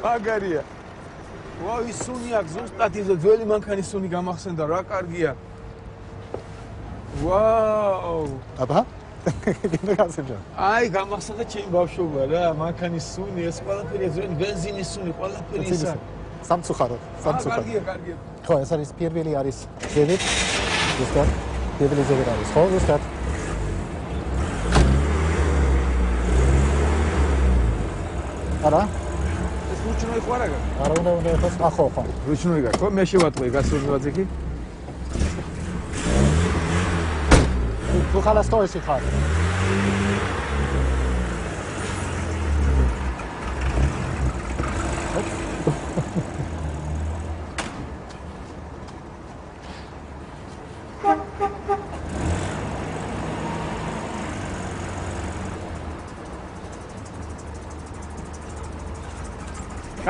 მაგარია. ვაუ, ის სუნი აქ ზუსტად ის ძველი მანქანის სუნი გამახსენდა, რა კარგია. ვაუ. აბა? გინდა გასებჯა. აი, გამახსენდა ჩემი ბავშვობა რა, მანქანის სუნი, ეს ყველაფერი ძველი ბენზინის სუნი, ყველაფერი ისა. სამწუხაროდ. კარგია. ხო, ეს არის პირველი არის ზედით. ზუსტად. პირველი ზედით არის. ხო, ზუსტად. არა? ეს რუჩნოი ხო არა? არა, უნდა ეხოს. ხო. რუჩნოი გაკო, მე შევატყვი გასულმევაძე კი. თუ ხალას თოესი ხარ.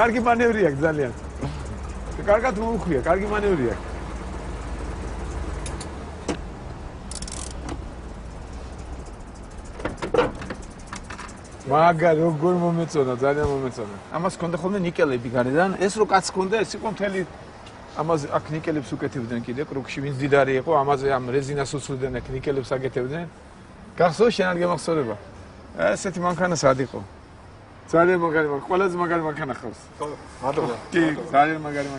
კარგი მანევრი აქვს ძალიან. კარგად მოუხვია, კარგი მანევრი აქვს. მაგა როგორ მომეწონა, ძალიან მომეწონა. ამას ჰქონდა ხოლმე ნიკელები გარედან. ეს რო კაც ჰქონდა, ეს იყო მთელი ამაზე აქ ნიკელებს უკეთებდნენ კიდე კრუკში, ვინც დიდარი იყო, ამაზე ამ რეზინას უცვლიდნენ, აქ ნიკელებს აგეთებდნენ. გახსოვს შენ არ გემახსოვრება? ესეთი მანქანა სად იყო? ძალიან მაგარი, ყველაზე მაგარი მანქანა ხავს. ხო, მადლობა. კი, ძალიან მაგარი